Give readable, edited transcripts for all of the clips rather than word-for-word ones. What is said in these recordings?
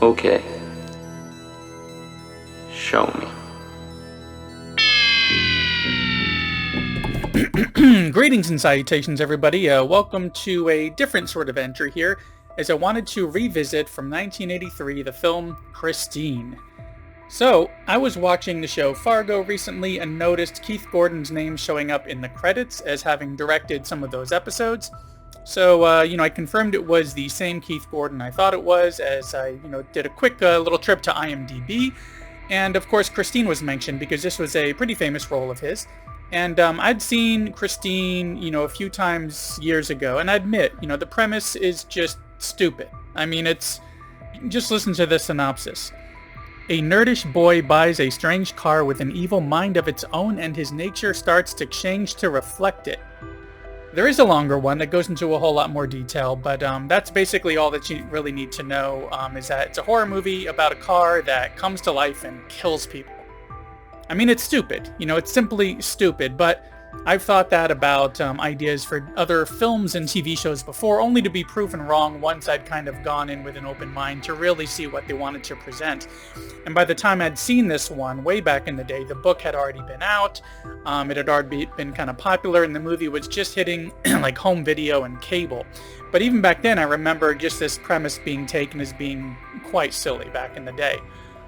Okay. Show me. Greetings and salutations, everybody. Welcome to a different sort of entry here, as I wanted to revisit from 1983 the film Christine. So, I was watching the show Fargo recently and noticed Keith Gordon's name showing up in the credits as having directed some of those episodes. So, I confirmed it was the same Keith Gordon I thought it was, as I, did a quick little trip to IMDb. And of course, Christine was mentioned because this was a pretty famous role of his. And I'd seen Christine, a few times years ago, and I admit, the premise is just stupid. I mean, just listen to the synopsis. A nerdish boy buys a strange car with an evil mind of its own, and his nature starts to change to reflect it. There is a longer one that goes into a whole lot more detail, but that's basically all that you really need to know, is that it's a horror movie about a car that comes to life and kills people. I mean, it's stupid. It's simply stupid, but I've thought that about ideas for other films and TV shows before, only to be proven wrong once I'd kind of gone in with an open mind to really see what they wanted to present. And by the time I'd seen this one, way back in the day, the book had already been out, it had already been kind of popular, and the movie was just hitting like home video and cable. But even back then, I remember just this premise being taken as being quite silly back in the day.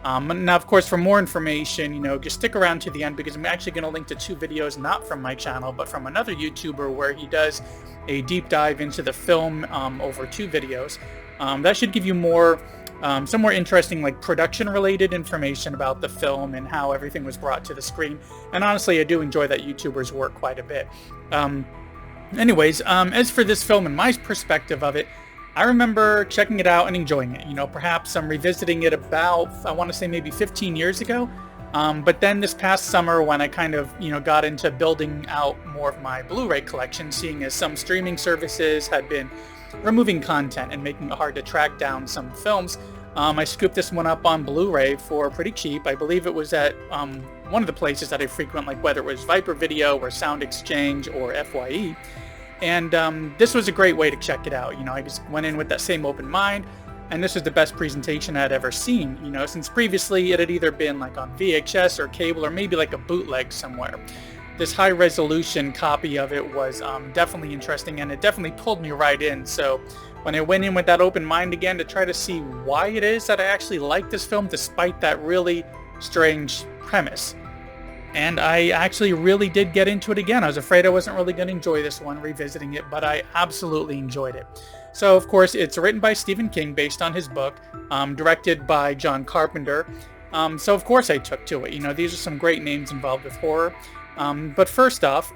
Now, of course, for more information, just stick around to the end, because I'm actually going to link to two videos, not from my channel, but from another YouTuber, where he does a deep dive into the film over two videos. That should give you some more interesting, like, production-related information about the film and how everything was brought to the screen. And honestly, I do enjoy that YouTuber's work quite a bit. Anyways, as for this film and my perspective of it, I remember checking it out and enjoying it. Perhaps I'm revisiting it about, I want to say maybe 15 years ago. But then this past summer, when I kind of, got into building out more of my Blu-ray collection, seeing as some streaming services had been removing content and making it hard to track down some films, I scooped this one up on Blu-ray for pretty cheap. I believe it was at one of the places that I frequent, like whether it was Viper Video or Sound Exchange or FYE. And this was a great way to check it out. I just went in with that same open mind, and this was the best presentation I'd ever seen, since previously it had either been like on VHS or cable or maybe like a bootleg somewhere. This high resolution copy of it was definitely interesting, and it definitely pulled me right in. So when I went in with that open mind again to try to see why it is that I actually like this film despite that really strange premise, and I actually really did get into it again. I was afraid I wasn't really going to enjoy this one, revisiting it, but I absolutely enjoyed it. So, of course, it's written by Stephen King, based on his book, directed by John Carpenter. So, of course, I took to it. These are some great names involved with horror. But first off,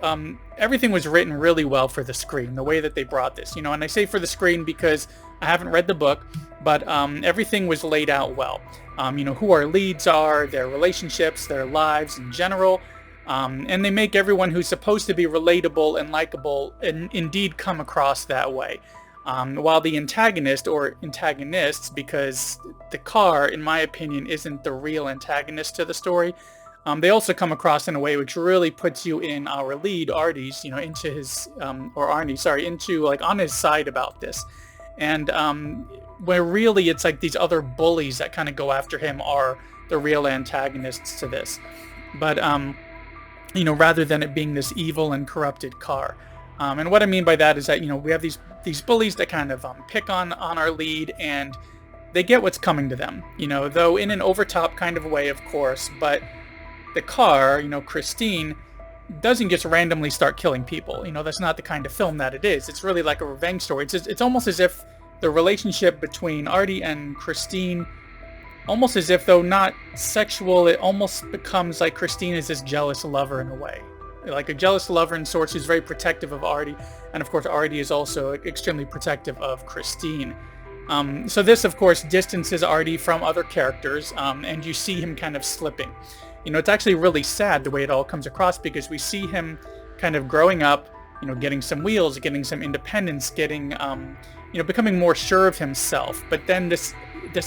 everything was written really well for the screen, the way that they brought this. And I say for the screen because I haven't read the book, but everything was laid out well. Who our leads are, their relationships, their lives in general, and they make everyone who's supposed to be relatable and likable indeed come across that way. While the antagonist, or antagonists, because the car, in my opinion, isn't the real antagonist to the story, they also come across in a way which really puts you in our lead, Artie's, into his, or Arnie, sorry, into, like, on his side about this. And where really it's like these other bullies that kind of go after him are the real antagonists to this. But, rather than it being this evil and corrupted car. And what I mean by that is that, we have these bullies that kind of pick on our lead, and they get what's coming to them, though in an overtop kind of way, of course. But the car, Christine, doesn't just randomly start killing people. That's not the kind of film that it is. It's really like a revenge story. It's almost as if the relationship between Artie and Christine, almost as if, though not sexual, it almost becomes like Christine is this jealous lover in a way. Like a jealous lover in sorts who's very protective of Artie. And of course, Artie is also extremely protective of Christine. So this, of course, distances Artie from other characters, and you see him kind of slipping. It's actually really sad the way it all comes across, because we see him kind of growing up, getting some wheels, getting some independence, getting, becoming more sure of himself. But then this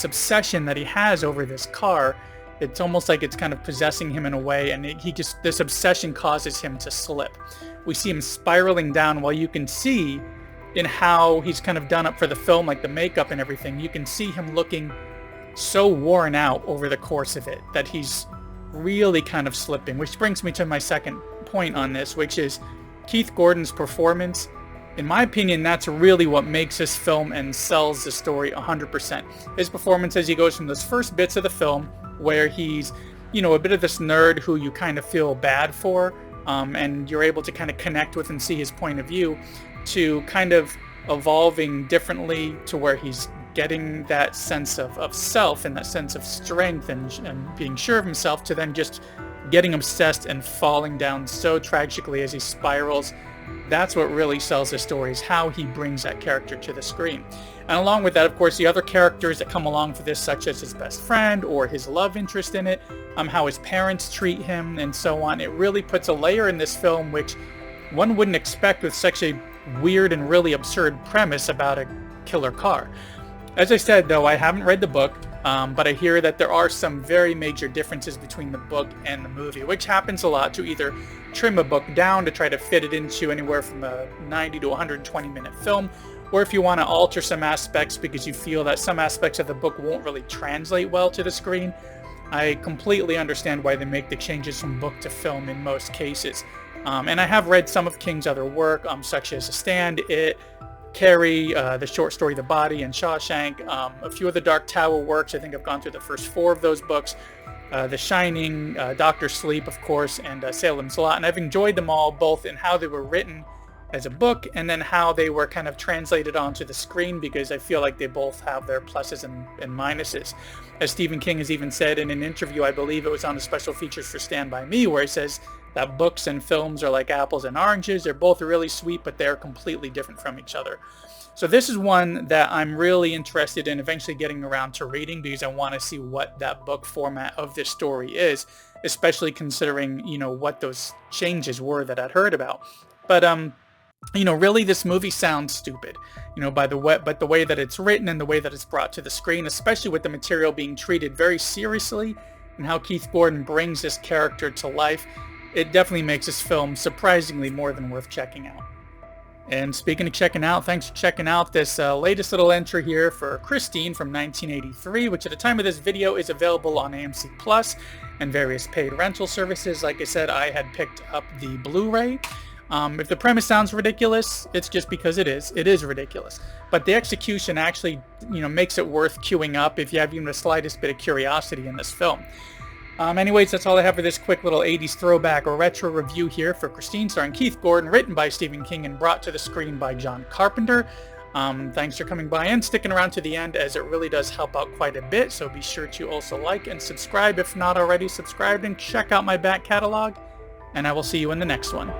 obsession that he has over this car, it's almost like it's kind of possessing him in a way, and this obsession causes him to slip. We see him spiraling down, while you can see in how he's kind of done up for the film, like the makeup and everything, you can see him looking so worn out over the course of it that he's really kind of slipping, which brings me to my second point on this, which is Keith Gordon's performance. In my opinion, that's really what makes this film and sells the story 100%. His performance as he goes from those first bits of the film where he's, a bit of this nerd who you kind of feel bad for, and you're able to kind of connect with and see his point of view, to kind of evolving differently to where he's getting that sense of self and that sense of strength and being sure of himself, to then just getting obsessed and falling down so tragically as he spirals. That's what really sells the story, is how he brings that character to the screen. And along with that, of course, the other characters that come along for this, such as his best friend or his love interest in it, how his parents treat him, and so on. It really puts a layer in this film which one wouldn't expect with such a weird and really absurd premise about a killer car. As I said, though, I haven't read the book, but I hear that there are some very major differences between the book and the movie, which happens a lot, to either trim a book down to try to fit it into anywhere from a 90 to 120 minute film, or if you want to alter some aspects because you feel that some aspects of the book won't really translate well to the screen. I completely understand why they make the changes from book to film in most cases. And I have read some of King's other work, such as The Stand, It, Carrie, the short story The Body, and Shawshank, a few of the Dark Tower works. I think I've gone through the first 4 of those books. The Shining, Doctor Sleep, of course, and Salem's Lot. And I've enjoyed them all, both in how they were written as a book and then how they were kind of translated onto the screen, because I feel like they both have their pluses and minuses. As Stephen King has even said in an interview, I believe it was on the special features for Stand By Me, where he says that books and films are like apples and oranges. They're both really sweet, but they're completely different from each other. So this is one that I'm really interested in eventually getting around to reading, because I want to see what that book format of this story is, especially considering, what those changes were that I'd heard about. But, really this movie sounds stupid, but the way that it's written and the way that it's brought to the screen, especially with the material being treated very seriously and how Keith Gordon brings this character to life, it definitely makes this film surprisingly more than worth checking out. And speaking of checking out, thanks for checking out this latest little entry here for Christine from 1983, which at the time of this video is available on AMC Plus and various paid rental services. Like I said, I had picked up the Blu-ray. If the premise sounds ridiculous, it's just because it is. It is ridiculous. But the execution actually, makes it worth queuing up if you have even the slightest bit of curiosity in this film. Anyways, that's all I have for this quick little 80s throwback or retro review here for Christine, starring Keith Gordon, written by Stephen King and brought to the screen by John Carpenter. Thanks for coming by and sticking around to the end, as it really does help out quite a bit. So be sure to also like and subscribe if not already subscribed, and check out my back catalog. And I will see you in the next one.